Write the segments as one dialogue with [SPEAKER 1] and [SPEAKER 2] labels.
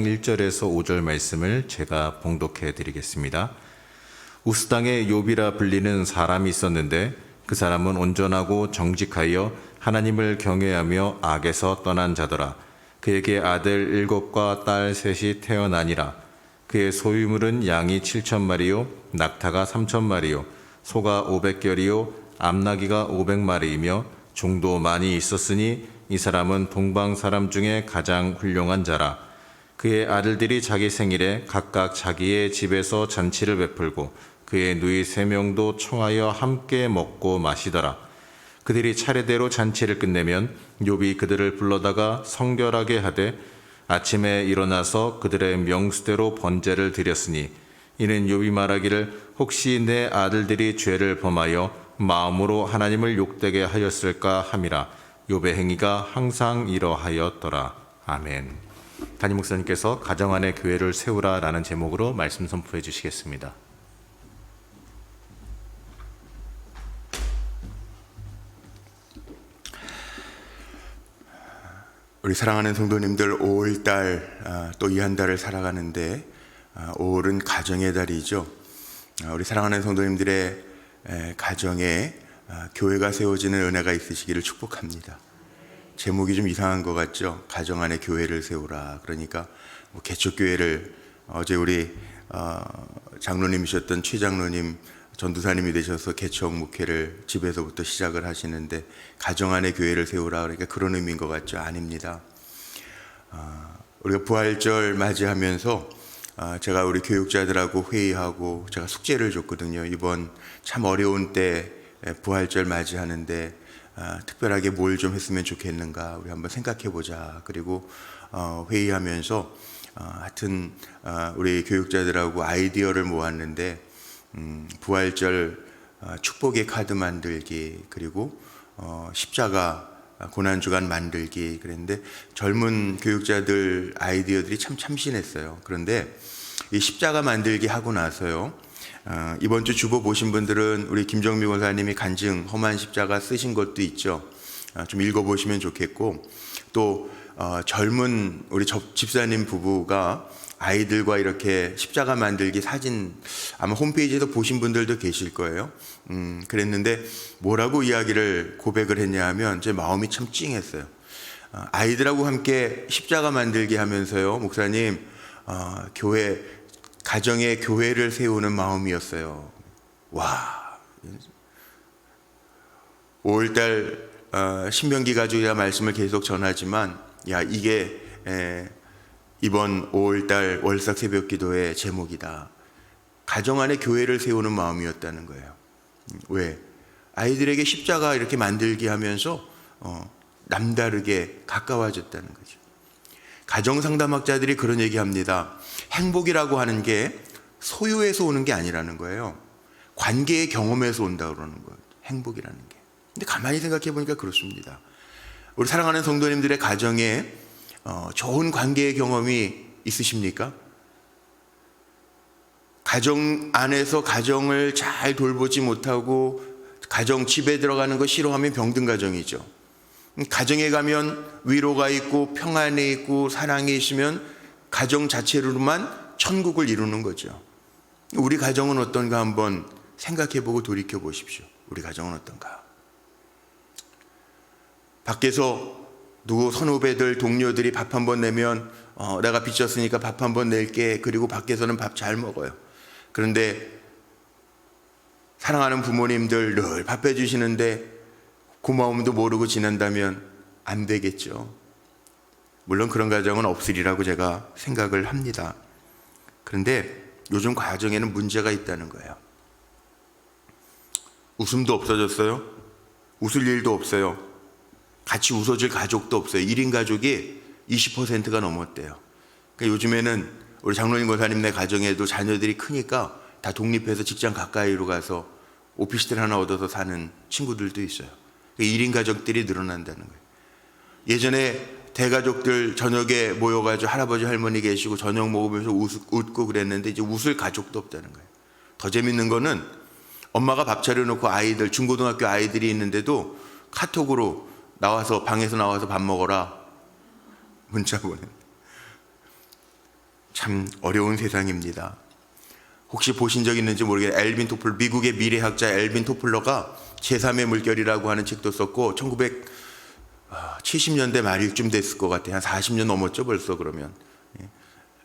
[SPEAKER 1] 1절에서 5절 말씀을 제가 봉독해 드리겠습니다. 우스 땅에 욥이라 불리는 사람이 있었는데 그 사람은 온전하고 정직하여 하나님을 경외하며 악에서 떠난 자더라. 그에게 아들 7과 딸 3이 태어나니라. 그의 소유물은 양이 7,000마리요 낙타가 3,000마리요 소가 500결이요 암나귀가 500마리이며 종도 많이 있었으니 이 사람은 동방 사람 중에 가장 훌륭한 자라. 그의 아들들이 자기 생일에 각각 자기의 집에서 잔치를 베풀고 그의 누이 3명도 청하여 함께 먹고 마시더라. 그들이 차례대로 잔치를 끝내면 욥이 그들을 불러다가 성결하게 하되 아침에 일어나서 그들의 명수대로 번제를 드렸으니 이는 욥이 말하기를 혹시 내 아들들이 죄를 범하여 마음으로 하나님을 욕되게 하였을까 함이라. 욥의 행위가 항상 이러하였더라. 아멘. 담임 목사님께서 가정 안에 교회를 세우라 라는 제목으로 말씀 선포해 주시겠습니다.
[SPEAKER 2] 우리 사랑하는 성도님들, 5월달 또 이 한 달을 살아가는데 5월은 가정의 달이죠. 우리 사랑하는 성도님들의 가정에 교회가 세워지는 은혜가 있으시기를 축복합니다. 제목이 좀 이상한 것 같죠? 가정 안에 교회를 세우라. 그러니까 개척교회를 어제 우리 장로님이셨던 최 장로님 전도사님이 되셔서 개척 목회를 집에서부터 시작을 하시는데 가정 안에 교회를 세우라 그러니까 그런 의미인 것 같죠? 아닙니다. 우리가 부활절 맞이하면서 제가 우리 교육자들하고 회의하고 제가 숙제를 줬거든요. 이번 참 어려운 때 부활절 맞이하는데 특별하게 뭘 좀 했으면 좋겠는가 우리 한번 생각해 보자. 그리고 회의하면서 하여튼 우리 교육자들하고 아이디어를 모았는데 부활절 축복의 카드 만들기 그리고 십자가 고난주간 만들기 그랬는데 젊은 교육자들 아이디어들이 참 참신했어요. 그런데 이 십자가 만들기 하고 나서요, 이번 주 주보 보신 분들은 우리 김정미 권사님이 간증 험한 십자가 쓰신 것도 있죠. 좀 읽어보시면 좋겠고 또 젊은 우리 집사님 부부가 아이들과 이렇게 십자가 만들기 사진 아마 홈페이지에서 보신 분들도 계실 거예요. 그랬는데 뭐라고 이야기를 고백을 했냐 하면 제 마음이 참 찡했어요. 아이들하고 함께 십자가 만들기 하면서요, 목사님 교회 가정에 교회를 세우는 마음이었어요. 와, 5월달 신명기 가족이라 말씀을 계속 전하지만 야 이게 이번 5월달 월삭 새벽 기도의 제목이다. 가정 안에 교회를 세우는 마음이었다는 거예요. 왜? 아이들에게 십자가 이렇게 만들기 하면서 남다르게 가까워졌다는 거죠. 가정 상담학자들이 그런 얘기합니다. 행복이라고 하는 게 소유에서 오는 게 아니라는 거예요. 관계의 경험에서 온다고 그러는 거예요. 행복이라는 게. 근데 가만히 생각해 보니까 그렇습니다. 우리 사랑하는 성도님들의 가정에 좋은 관계의 경험이 있으십니까? 가정 안에서 가정을 잘 돌보지 못하고 가정 집에 들어가는 거 싫어하면 병든 가정이죠. 가정에 가면 위로가 있고 평안이 있고 사랑이 있으면 가정 자체로만 천국을 이루는 거죠. 우리 가정은 어떤가 한번 생각해보고 돌이켜 보십시오. 우리 가정은 어떤가? 밖에서 누구 선후배들 동료들이 밥 한 번 내면 내가 빚졌으니까 밥 한 번 낼게. 그리고 밖에서는 밥 잘 먹어요. 그런데 사랑하는 부모님들 늘 밥 해주시는데 고마움도 모르고 지낸다면 안 되겠죠. 물론 그런 가정은 없으리라고 제가 생각을 합니다. 그런데 요즘 가정에는 문제가 있다는 거예요. 웃음도 없어졌어요. 웃을 일도 없어요. 같이 웃어줄 가족도 없어요. 1인 가족이 20%가 넘었대요. 그러니까 요즘에는 우리 장로님 권사님네 가정에도 자녀들이 크니까 다 독립해서 직장 가까이로 가서 오피스텔 하나 얻어서 사는 친구들도 있어요. 1인 가족들이 늘어난다는 거예요. 예전에 대가족들 저녁에 모여가지고 할아버지 할머니 계시고 저녁 먹으면서 웃고 그랬는데 이제 웃을 가족도 없다는 거예요. 더 재밌는 거는 엄마가 밥 차려놓고 아이들 중고등학교 아이들이 있는데도 카톡으로 나와서 방에서 나와서 밥 먹어라 문자 보내. 참 어려운 세상입니다. 혹시 보신 적 있는지 모르겠는데 엘빈 토플러, 미국의 미래학자 엘빈 토플러가 제3의 물결이라고 하는 책도 썼고 1970년대 말일쯤 됐을 것 같아요. 한 40년 넘었죠 벌써. 그러면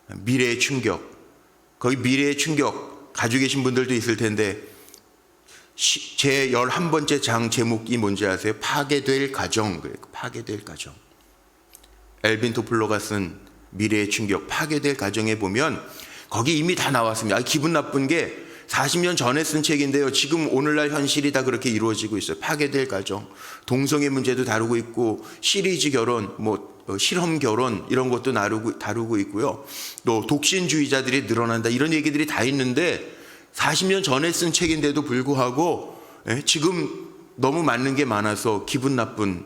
[SPEAKER 2] 미래의 충격, 거기 미래의 충격 가지고 계신 분들도 있을 텐데 제 11번째 장 제목이 뭔지 아세요? 파괴될 가정. 그래요. 파괴될 가정. 엘빈 토플러가 쓴 미래의 충격, 파괴될 가정에 보면 거기 이미 다 나왔습니다. 기분 나쁜 게 40년 전에 쓴 책인데요. 지금 오늘날 현실이 다 그렇게 이루어지고 있어요. 파괴될 가정. 동성애 문제도 다루고 있고 시리즈 결혼, 실험 결혼 이런 것도 다루고 있고요. 또 독신주의자들이 늘어난다 이런 얘기들이 다 있는데 40년 전에 쓴 책인데도 불구하고 지금 너무 맞는 게 많아서 기분 나쁜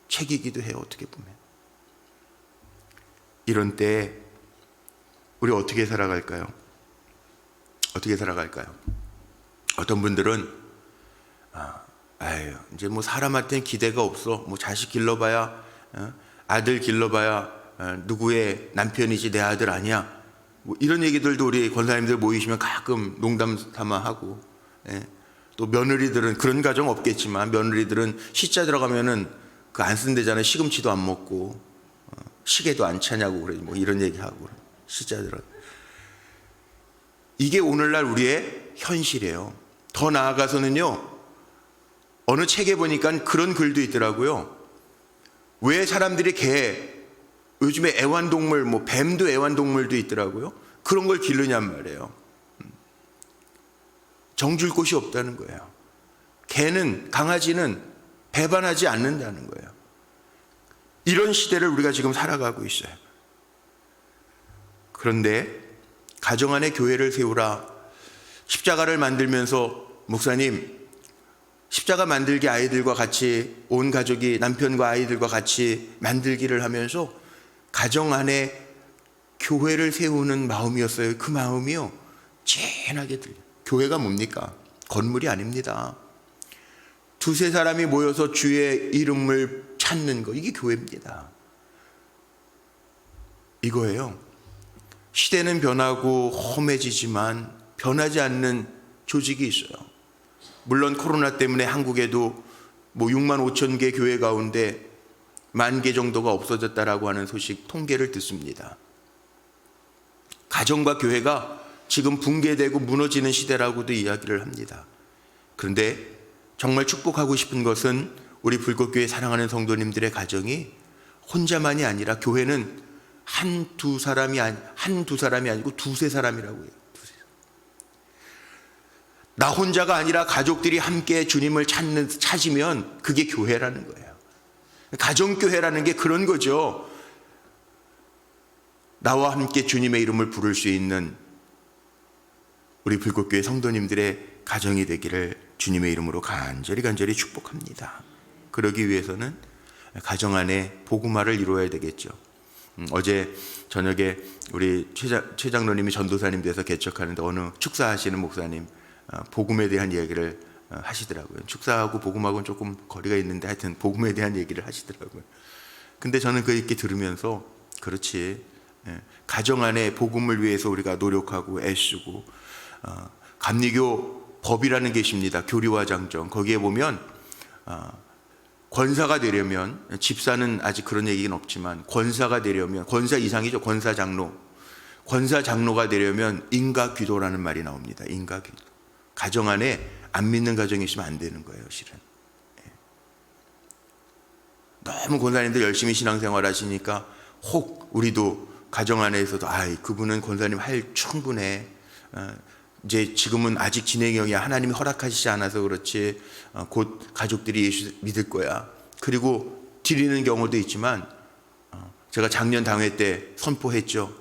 [SPEAKER 2] 책이기도 해요. 어떻게 보면. 이런 때 우리 어떻게 살아갈까요? 어떻게 살아갈까요? 어떤 분들은 이제 뭐 사람한테는 기대가 없어. 뭐 자식 길러봐야 아들 길러봐야 누구의 남편이지 내 아들 아니야. 뭐 이런 얘기들도 우리 권사님들 모이시면 가끔 농담 삼아 하고, 또 며느리들은 그런 가정 없겠지만 며느리들은 시자 들어가면은 그 안 쓴대잖아요. 시금치도 안 먹고 시계도 안 차냐고 그래. 뭐 이런 얘기하고 시자 들어. 이게 오늘날 우리의 현실이에요. 더 나아가서는요. 어느 책에 보니까 그런 글도 있더라고요. 왜 사람들이 요즘에 애완동물, 뭐 뱀도 애완동물도 있더라고요. 그런 걸 기르냔 말이에요. 정줄 곳이 없다는 거예요. 강아지는 배반하지 않는다는 거예요. 이런 시대를 우리가 지금 살아가고 있어요. 그런데 가정 안에 교회를 세우라. 십자가를 만들면서 목사님, 십자가 만들기 아이들과 같이 온 가족이 남편과 아이들과 같이 만들기를 하면서 가정 안에 교회를 세우는 마음이었어요. 그 마음이요 진하게 들려요. 교회가 뭡니까? 건물이 아닙니다. 두세 사람이 모여서 주의 이름을 찾는 거, 이게 교회입니다. 이거예요. 시대는 변하고 험해지지만 변하지 않는 조직이 있어요. 물론 코로나 때문에 한국에도 뭐 6만 5천 개 교회 가운데 1만 개 정도가 없어졌다라고 하는 소식, 통계를 듣습니다. 가정과 교회가 지금 붕괴되고 무너지는 시대라고도 이야기를 합니다. 그런데 정말 축복하고 싶은 것은 우리 불꽃교회 사랑하는 성도님들의 가정이 혼자만이 아니라 교회는 한두 사람이 아니고 두세 사람이라고 해요. 나 혼자가 아니라 가족들이 함께 주님을 찾으면 그게 교회라는 거예요. 가정교회라는 게 그런 거죠. 나와 함께 주님의 이름을 부를 수 있는 우리 불꽃교회 성도님들의 가정이 되기를 주님의 이름으로 간절히 축복합니다. 그러기 위해서는 가정 안에 복음화를 이루어야 되겠죠. 어제 저녁에 우리 최 장로님이 전도사님 돼서 개척하는데 어느 축사하시는 목사님 복음에 대한 이야기를 하시더라고요. 축사하고 복음하고는 조금 거리가 있는데 하여튼 복음에 대한 얘기를 하시더라고요. 근데 저는 그 이렇게 들으면서 그렇지, 가정 안에 복음을 위해서 우리가 노력하고 애쓰고, 감리교 법이라는 게 있습니다. 교리와 장정. 거기에 보면 권사가 되려면, 집사는 아직 그런 얘기는 없지만 권사가 되려면, 권사 이상이죠. 권사 장로가 되려면 인가귀도라는 말이 나옵니다. 인가귀도. 가정 안에 안 믿는 가정이 있으면 안 되는 거예요, 실은. 너무 권사님들 열심히 신앙생활 하시니까 혹 우리도 가정 안에서도 그분은 권사님 할 충분해. 이제 지금은 아직 진행형이야. 하나님이 허락하시지 않아서 그렇지. 곧 가족들이 예수 믿을 거야. 그리고 드리는 경우도 있지만 제가 작년 당회 때 선포했죠.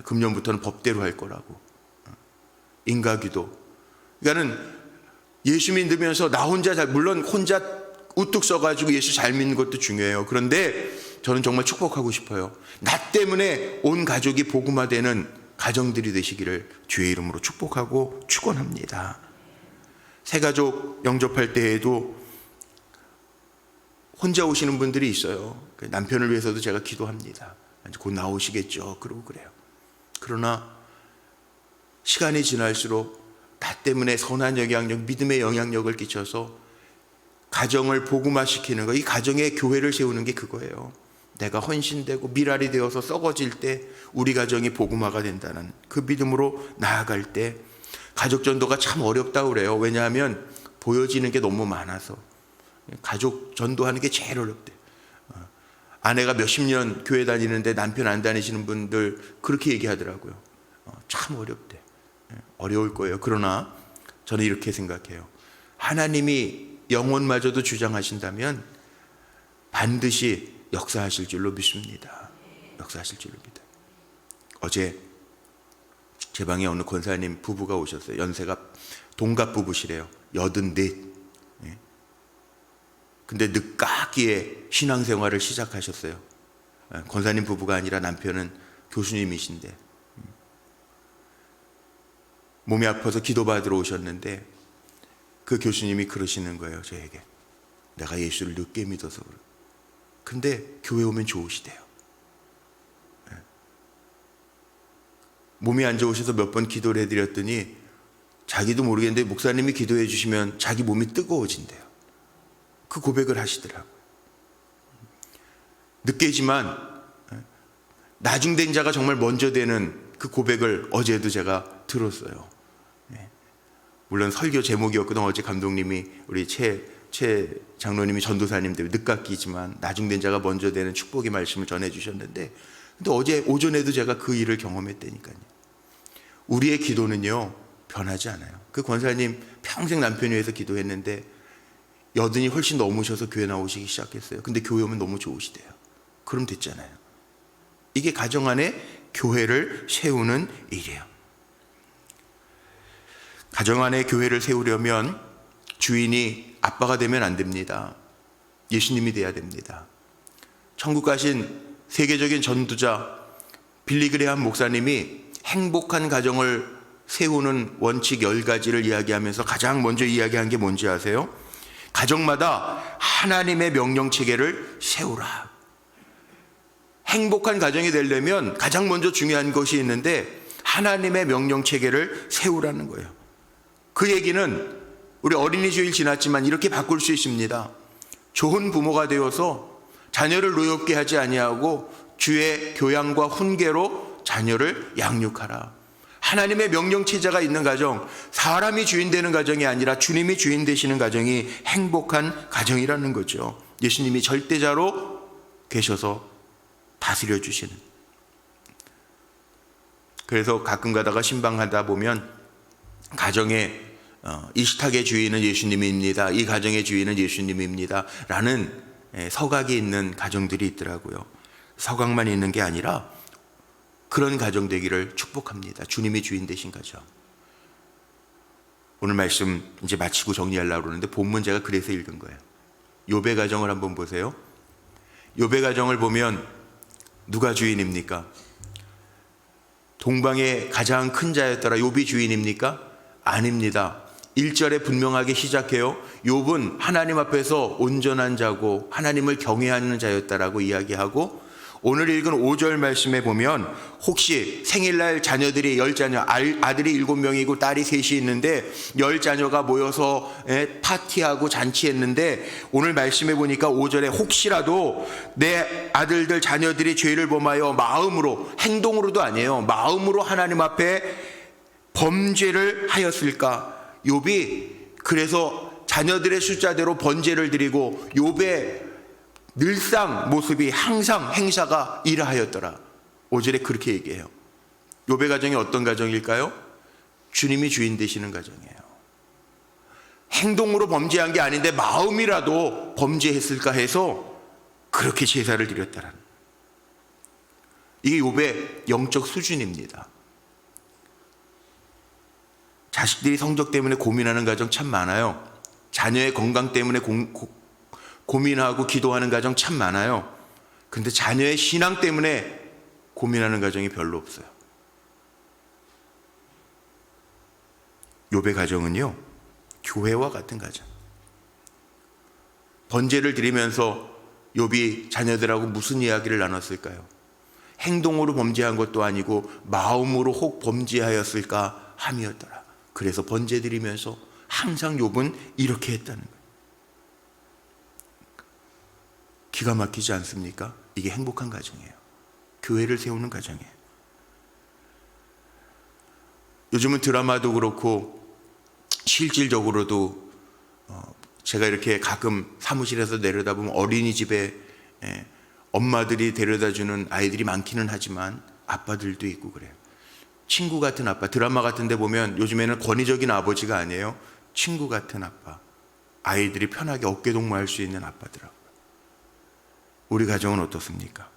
[SPEAKER 2] 금년부터는 법대로 할 거라고. 인가귀도. 그러니까는 예수 믿으면서 나 혼자 물론 혼자 우뚝 서가지고 예수 잘 믿는 것도 중요해요. 그런데 저는 정말 축복하고 싶어요. 나 때문에 온 가족이 복음화되는 가정들이 되시기를 주의 이름으로 축복하고 축원합니다. 새가족 영접할 때에도 혼자 오시는 분들이 있어요. 남편을 위해서도 제가 기도합니다. 곧 나오시겠죠. 그러고 그래요. 그러나 시간이 지날수록 나 때문에 선한 영향력, 믿음의 영향력을 끼쳐서 가정을 복음화시키는 거, 이 가정에 교회를 세우는 게 그거예요. 내가 헌신되고 미랄이 되어서 썩어질 때 우리 가정이 복음화가 된다는 그 믿음으로 나아갈 때 가족 전도가 참 어렵다고 그래요. 왜냐하면 보여지는 게 너무 많아서. 가족 전도하는 게 제일 어렵대. 아내가 몇십 년 교회 다니는데 남편 안 다니시는 분들 그렇게 얘기하더라고요. 참 어렵대. 어려울 거예요. 그러나 저는 이렇게 생각해요. 하나님이 영혼마저도 주장하신다면 반드시 역사하실 줄로 믿습니다. 역사하실 줄로 믿어요. 어제 제 방에 어느 권사님 부부가 오셨어요. 연세가 동갑 부부시래요. 84. 근데 늦깎이에 신앙생활을 시작하셨어요. 권사님 부부가 아니라 남편은 교수님이신데 몸이 아파서 기도받으러 오셨는데 그 교수님이 그러시는 거예요. 저에게. 내가 예수를 늦게 믿어서 그래. 근데 교회 오면 좋으시대요. 몸이 안 좋으셔서 몇 번 기도를 해드렸더니 자기도 모르겠는데 목사님이 기도해 주시면 자기 몸이 뜨거워진대요. 그 고백을 하시더라고요. 늦게지만 나중된 자가 정말 먼저 되는 그 고백을 어제도 제가 들었어요. 물론 설교 제목이었거든. 어제 감독님이 우리 최 장로님이 전도사님 때문에 늦깎이지만 나중된 자가 먼저 되는 축복의 말씀을 전해주셨는데, 근데 어제 오전에도 제가 그 일을 경험했다니까요. 우리의 기도는요 변하지 않아요. 그 권사님 평생 남편 위해서 기도했는데 80이 훨씬 넘으셔서 교회 나오시기 시작했어요. 근데 교회 오면 너무 좋으시대요. 그럼 됐잖아요. 이게 가정 안에 교회를 세우는 일이에요. 가정 안에 교회를 세우려면 주인이 아빠가 되면 안 됩니다. 예수님이 돼야 됩니다. 천국 가신 세계적인 전도자 빌리그레함 목사님이 행복한 가정을 세우는 원칙 10가지를 이야기하면서 가장 먼저 이야기한 게 뭔지 아세요? 가정마다 하나님의 명령 체계를 세우라. 행복한 가정이 되려면 가장 먼저 중요한 것이 있는데 하나님의 명령 체계를 세우라는 거예요. 그 얘기는 우리 어린이 주일 지났지만 이렇게 바꿀 수 있습니다. 좋은 부모가 되어서 자녀를 노엽게 하지 아니하고 주의 교양과 훈계로 자녀를 양육하라. 하나님의 명령체제가 있는 가정, 사람이 주인 되는 가정이 아니라 주님이 주인 되시는 가정이 행복한 가정이라는 거죠. 예수님이 절대자로 계셔서 다스려 주시는. 그래서 가끔 가다가 신방하다 보면 가정에 이 식탁의 주인은 예수님입니다. 이 가정의 주인은 예수님입니다. 라는 서각이 있는 가정들이 있더라고요. 서각만 있는 게 아니라 그런 가정 되기를 축복합니다. 주님이 주인 되신 가정. 오늘 말씀 이제 마치고 정리하려고 그러는데 본문 제가 그래서 읽은 거예요. 욥의 가정을 한번 보세요. 욥의 가정을 보면 누가 주인입니까? 동방의 가장 큰 자였더라. 욥이 주인입니까? 아닙니다. 1절에 분명하게 시작해요. 욥은 하나님 앞에서 온전한 자고 하나님을 경외하는 자였다라고 이야기하고, 오늘 읽은 5절 말씀에 보면 혹시 생일날 자녀들이 10자녀, 아들이 7명이고 딸이 3이 있는데 10자녀가 모여서 파티하고 잔치했는데, 오늘 말씀에 보니까 5절에 혹시라도 내 아들들 자녀들이 죄를 범하여 마음으로, 행동으로도 아니에요, 마음으로 하나님 앞에 범죄를 하였을까. 욥이 그래서 자녀들의 숫자대로 번제를 드리고 욥의 늘상 모습이 항상 행사가 이러하였더라. 5절에 그렇게 얘기해요. 욥의 가정이 어떤 가정일까요? 주님이 주인 되시는 가정이에요. 행동으로 범죄한 게 아닌데 마음이라도 범죄했을까 해서 그렇게 제사를 드렸다라는, 이게 욥의 영적 수준입니다. 자식들이 성적 때문에 고민하는 가정 참 많아요. 자녀의 건강 때문에 고민하고 기도하는 가정 참 많아요. 근데 자녀의 신앙 때문에 고민하는 가정이 별로 없어요. 욥의 가정은요, 교회와 같은 가정. 번제를 드리면서 욥이 자녀들하고 무슨 이야기를 나눴을까요? 행동으로 범죄한 것도 아니고 마음으로 혹 범죄하였을까 함이었더라. 그래서 번제 드리면서 항상 욥은 이렇게 했다는 거예요. 기가 막히지 않습니까? 이게 행복한 가정이에요. 교회를 세우는 가정이에요. 요즘은 드라마도 그렇고 실질적으로도 제가 이렇게 가끔 사무실에서 내려다보면 어린이집에 엄마들이 데려다주는 아이들이 많기는 하지만 아빠들도 있고 그래요. 친구 같은 아빠, 드라마 같은 데 보면 요즘에는 권위적인 아버지가 아니에요. 친구 같은 아빠, 아이들이 편하게 어깨동무할 수 있는 아빠더라고요. 우리 가정은 어떻습니까?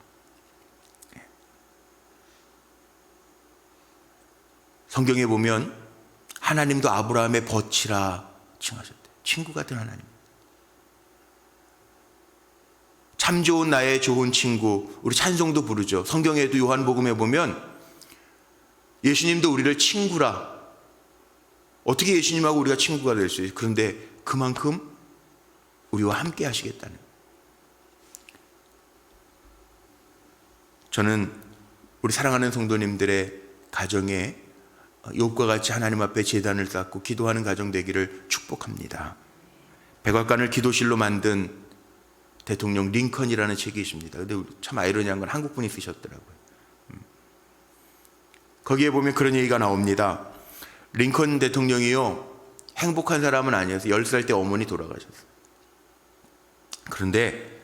[SPEAKER 2] 성경에 보면 하나님도 아브라함의 벗이라 칭하셨대요. 친구 같은 하나님. 참 좋은 나의 좋은 친구. 우리 찬송도 부르죠. 성경에도 요한복음에 보면 예수님도 우리를 친구라. 어떻게 예수님하고 우리가 친구가 될 수 있어요? 그런데 그만큼 우리와 함께 하시겠다는. 저는 우리 사랑하는 성도님들의 가정에 욥과 같이 하나님 앞에 제단을 쌓고 기도하는 가정 되기를 축복합니다. 백악관을 기도실로 만든 대통령 링컨이라는 책이 있습니다. 근데 참 아이러니한 건 한국분이 쓰셨더라고요. 거기에 보면 그런 얘기가 나옵니다. 링컨 대통령이요, 행복한 사람은 아니었어요. 10살 때 어머니 돌아가셨어요. 그런데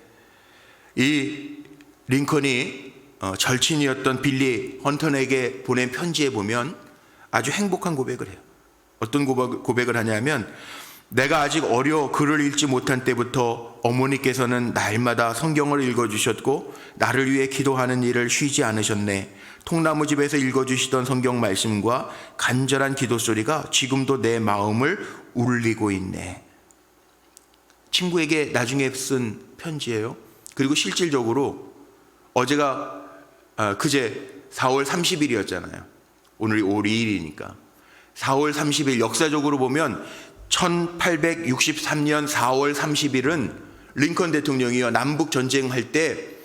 [SPEAKER 2] 이 링컨이 절친이었던 빌리 헌턴에게 보낸 편지에 보면 아주 행복한 고백을 해요. 어떤 고백을 하냐면, 내가 아직 어려 글을 읽지 못한 때부터 어머니께서는 날마다 성경을 읽어주셨고 나를 위해 기도하는 일을 쉬지 않으셨네. 통나무집에서 읽어주시던 성경 말씀과 간절한 기도 소리가 지금도 내 마음을 울리고 있네. 친구에게 나중에 쓴 편지예요. 그리고 실질적으로 어제가 그제 4월 30일이었잖아요. 오늘이 5월 2일이니까 4월 30일 역사적으로 보면 1863년 4월 30일은 링컨 대통령이요, 남북 전쟁할 때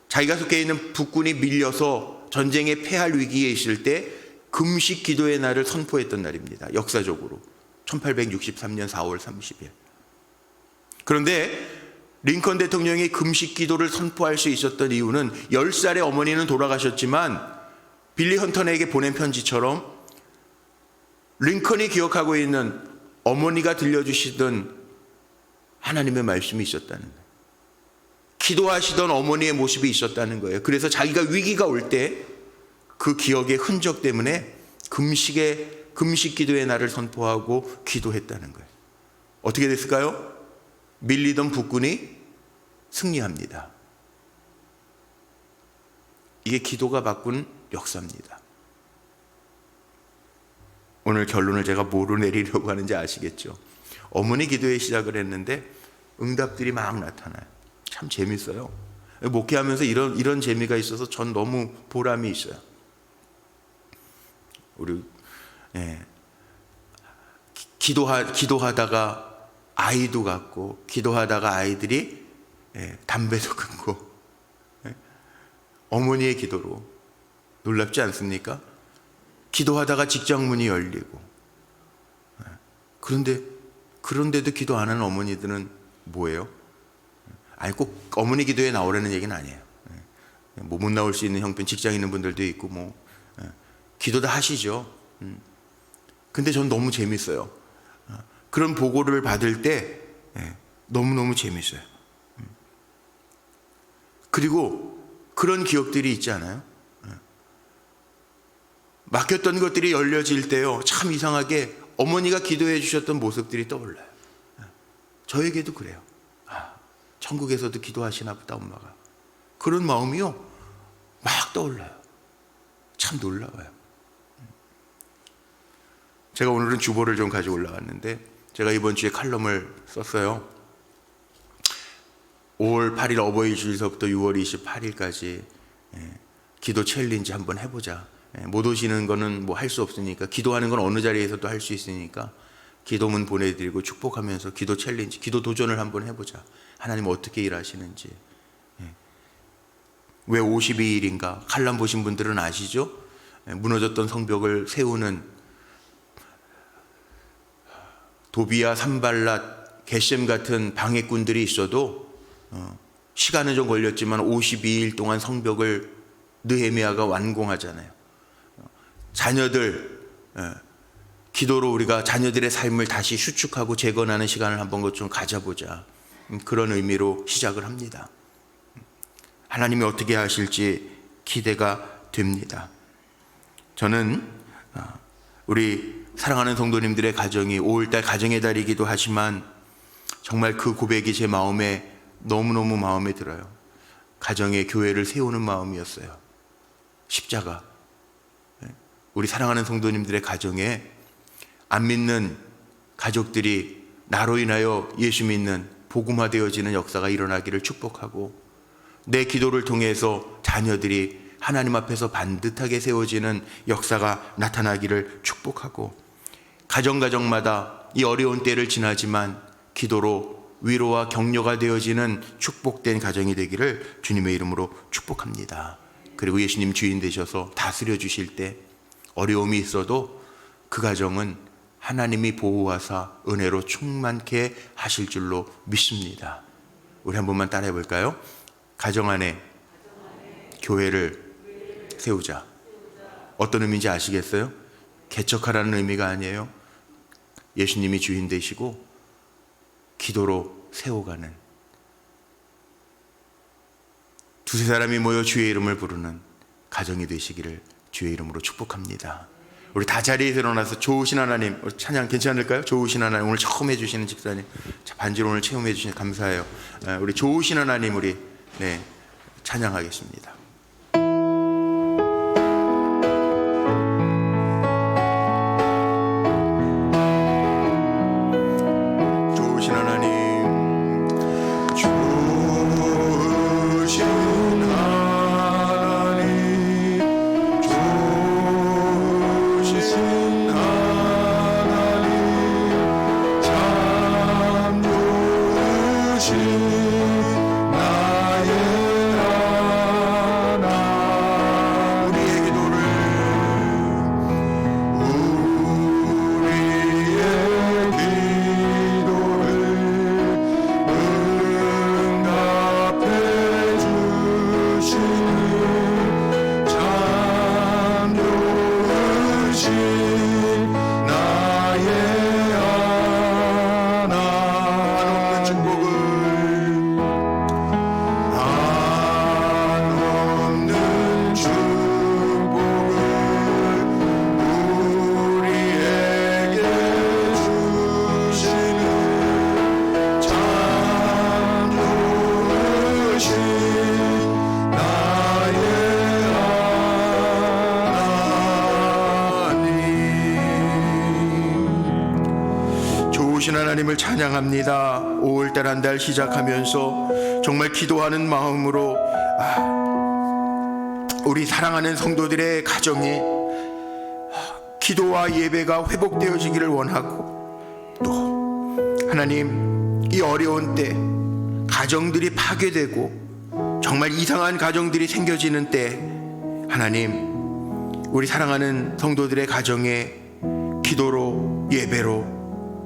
[SPEAKER 2] 자기가 속해 있는 북군이 밀려서 전쟁에 패할 위기에 있을 때 금식 기도의 날을 선포했던 날입니다. 역사적으로 1863년 4월 30일. 그런데 링컨 대통령이 금식 기도를 선포할 수 있었던 이유는 10살의 어머니는 돌아가셨지만 빌리 헌턴에게 보낸 편지처럼 링컨이 기억하고 있는 어머니가 들려주시던 하나님의 말씀이 있었다는 거예요. 기도하시던 어머니의 모습이 있었다는 거예요. 그래서 자기가 위기가 올 때 그 기억의 흔적 때문에 금식 기도의 날을 선포하고 기도했다는 거예요. 어떻게 됐을까요? 밀리던 북군이 승리합니다. 이게 기도가 바꾼 역사입니다. 오늘 결론을 제가 뭐로 내리려고 하는지 아시겠죠? 어머니 기도에 시작을 했는데 응답들이 막 나타나요. 참 재밌어요. 목회하면서 이런 재미가 있어서 전 너무 보람이 있어요. 우리 기도하다가 아이도 갖고, 기도하다가 아이들이 담배도 끊고, 어머니의 기도로. 놀랍지 않습니까? 기도하다가 직장 문이 열리고. 그런데도 기도 안 하는 어머니들은 뭐예요? 아니, 꼭 어머니 기도에 나오라는 얘기는 아니에요. 뭐 못 나올 수 있는 형편, 직장 있는 분들도 있고, 기도 다 하시죠. 근데 전 너무 재밌어요. 그런 보고를 받을 때 너무너무 재밌어요. 그리고 그런 기억들이 있지 않아요? 막혔던 것들이 열려질 때요, 참 이상하게 어머니가 기도해 주셨던 모습들이 떠올라요. 저에게도 그래요. 천국에서도 기도하시나 보다 엄마가. 그런 마음이요 막 떠올라요. 참 놀라워요. 제가 오늘은 주보를 좀 가지고 올라왔는데, 제가 이번 주에 칼럼을 썼어요. 5월 8일 어버이 주일서부터 6월 28일까지 기도 챌린지 한번 해보자. 못 오시는 거는 뭐 할 수 없으니까, 기도하는 건 어느 자리에서도 할 수 있으니까 기도문 보내드리고 축복하면서 기도 챌린지, 기도 도전을 한번 해보자. 하나님 어떻게 일하시는지. 왜 52일인가? 칼럼 보신 분들은 아시죠? 무너졌던 성벽을 세우는 도비아, 산발랏, 게셈 같은 방해꾼들이 있어도 시간은 좀 걸렸지만 52일 동안 성벽을 느헤미야가 완공하잖아요. 자녀들, 기도로 우리가 자녀들의 삶을 다시 수축하고 재건하는 시간을 한번 좀 가져보자. 그런 의미로 시작을 합니다. 하나님이 어떻게 하실지 기대가 됩니다. 저는 우리 사랑하는 성도님들의 가정이 5월달 가정의 달이기도 하지만 정말 그 고백이 제 마음에 너무너무 마음에 들어요. 가정의 교회를 세우는 마음이었어요. 십자가. 우리 사랑하는 성도님들의 가정에 안 믿는 가족들이 나로 인하여 예수 믿는 복음화되어지는 역사가 일어나기를 축복하고, 내 기도를 통해서 자녀들이 하나님 앞에서 반듯하게 세워지는 역사가 나타나기를 축복하고, 가정마다 이 어려운 때를 지나지만 기도로 위로와 격려가 되어지는 축복된 가정이 되기를 주님의 이름으로 축복합니다. 그리고 예수님 주인 되셔서 다스려 주실 때 어려움이 있어도 그 가정은 하나님이 보호하사 은혜로 충만케 하실 줄로 믿습니다. 우리 한 번만 따라해 볼까요? 가정 안에 교회를 세우자. 어떤 의미인지 아시겠어요? 개척하라는 의미가 아니에요. 예수님이 주인 되시고 기도로 세워가는, 두세 사람이 모여 주의 이름을 부르는 가정이 되시기를 주의 이름으로 축복합니다. 우리 다 자리에서 일어나서 좋으신 하나님, 우리 찬양 괜찮을까요? 좋으신 하나님, 오늘 처음 해주시는 집사님, 반지로 오늘 체험해 주시니 감사해요. 우리 좋으신 하나님, 우리 찬양하겠습니다. 좋으신 하나님, 좋으신 하나님, 좋으신 하나님, 참 좋으신 나의 하나. 우리의 기도를 응답해 주시는 참 좋으신 나의 하나. 한없는 축복을, 한없는 축복을 우리에게 주시는 참 좋으신 나의 하나님. 좋으신 하나님을 찬양합니다. 5월달 한 달 시작하면서 정말 기도하는 마음으로 우리 사랑하는 성도들의 가정이 기도와 예배가 회복되어지기를 원하고, 또 하나님 이 어려운 때 가정들이 파괴되고 정말 이상한 가정들이 생겨지는 때 하나님 우리 사랑하는 성도들의 가정에 기도로 예배로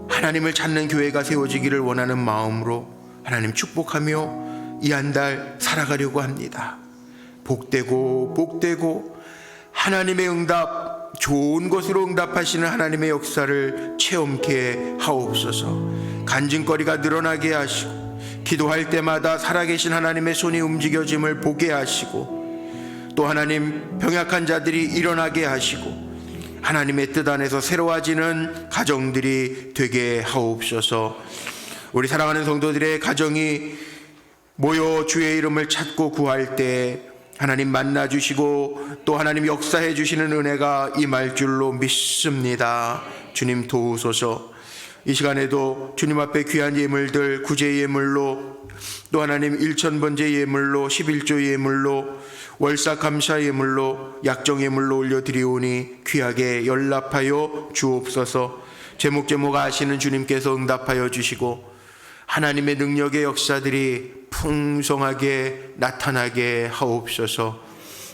[SPEAKER 2] 하나님을 찾는 교회가 세워지기를 원하는 마음으로 하나님 축복하며 이 한 달 살아가려고 합니다. 복되고 하나님의 응답, 좋은 것으로 응답하시는 하나님의 역사를 체험케 하옵소서. 간증거리가 늘어나게 하시고 기도할 때마다 살아계신 하나님의 손이 움직여짐을 보게 하시고, 또 하나님 병약한 자들이 일어나게 하시고 하나님의 뜻 안에서 새로워지는 가정들이 되게 하옵소서. 우리 사랑하는 성도들의 가정이 모여 주의 이름을 찾고 구할 때 하나님 만나 주시고 또 하나님 역사해 주시는 은혜가 임할 줄로 믿습니다. 주님 도우소서. 이 시간에도 주님 앞에 귀한 예물들, 구제 예물로, 또 하나님 일천번제 예물로, 11조 예물로, 월삭 감사 예물로, 약정 예물로 올려드리오니 귀하게 연락하여 주옵소서. 제목 아시는 주님께서 응답하여 주시고 하나님의 능력의 역사들이 풍성하게 나타나게 하옵소서.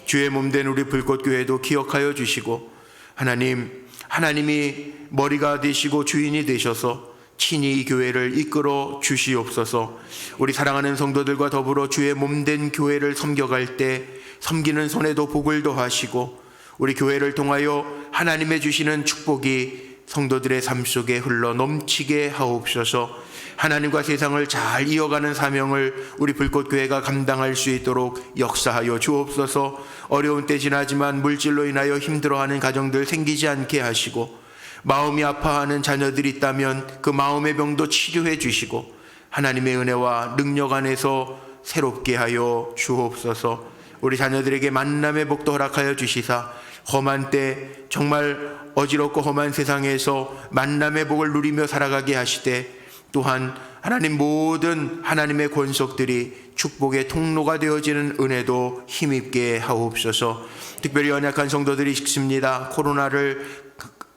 [SPEAKER 2] 주의 몸된 우리 불꽃교회도 기억하여 주시고, 하나님이 머리가 되시고 주인이 되셔서 친히 이 교회를 이끌어 주시옵소서. 우리 사랑하는 성도들과 더불어 주의 몸된 교회를 섬겨갈 때 섬기는 손에도 복을 더하시고, 우리 교회를 통하여 하나님의 주시는 축복이 성도들의 삶 속에 흘러 넘치게 하옵소서. 하나님과 세상을 잘 이어가는 사명을 우리 불꽃교회가 감당할 수 있도록 역사하여 주옵소서. 어려운 때 지나지만 물질로 인하여 힘들어하는 가정들 생기지 않게 하시고, 마음이 아파하는 자녀들이 있다면 그 마음의 병도 치료해 주시고, 하나님의 은혜와 능력 안에서 새롭게 하여 주옵소서. 우리 자녀들에게 만남의 복도 허락하여 주시사 험한 때, 정말 어지럽고 험한 세상에서 만남의 복을 누리며 살아가게 하시되, 또한 하나님 모든 하나님의 권속들이 축복의 통로가 되어지는 은혜도 힘입게 하옵소서. 특별히 연약한 성도들이 있습니다. 코로나를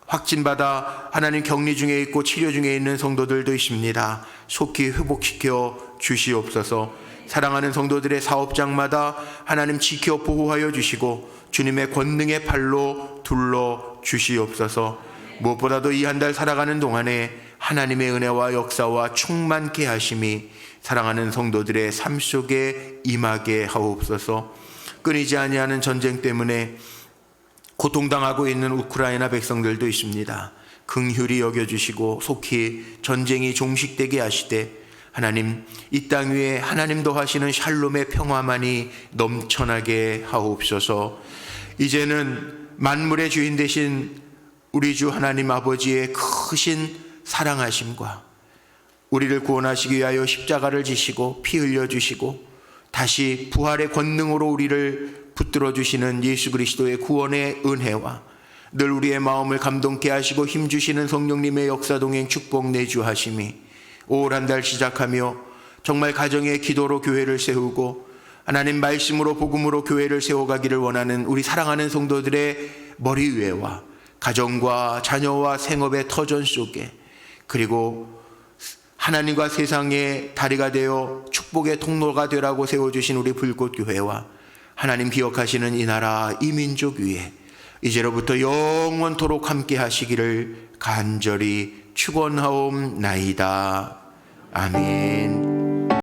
[SPEAKER 2] 확진받아 하나님 격리 중에 있고 치료 중에 있는 성도들도 있습니다. 속히 회복시켜 주시옵소서. 사랑하는 성도들의 사업장마다 하나님 지켜 보호하여 주시고 주님의 권능의 팔로 둘러 주시옵소서. 무엇보다도 이 한 달 살아가는 동안에 하나님의 은혜와 역사와 충만케 하심이 사랑하는 성도들의 삶 속에 임하게 하옵소서. 끊이지 아니하는 전쟁 때문에 고통당하고 있는 우크라이나 백성들도 있습니다. 긍휼히 여겨주시고 속히 전쟁이 종식되게 하시되, 하나님 이 땅 위에 하나님 더하시는 샬롬의 평화만이 넘쳐나게 하옵소서. 이제는 만물의 주인 되신 우리 주 하나님 아버지의 크신 사랑하심과 우리를 구원하시기 위하여 십자가를 지시고 피 흘려주시고 다시 부활의 권능으로 우리를 붙들어 주시는 예수 그리스도의 구원의 은혜와 늘 우리의 마음을 감동케 하시고 힘주시는 성령님의 역사 동행 축복 내주하심이 올 한 달 시작하며 정말 가정의 기도로 교회를 세우고 하나님 말씀으로 복음으로 교회를 세워가기를 원하는 우리 사랑하는 성도들의 머리 위에와 가정과 자녀와 생업의 터전 속에, 그리고 하나님과 세상의 다리가 되어 축복의 통로가 되라고 세워주신 우리 불꽃교회와 하나님 기억하시는 이 나라 이 민족 위에 이제로부터 영원토록 함께 하시기를 간절히 축원하옵나이다. 아멘.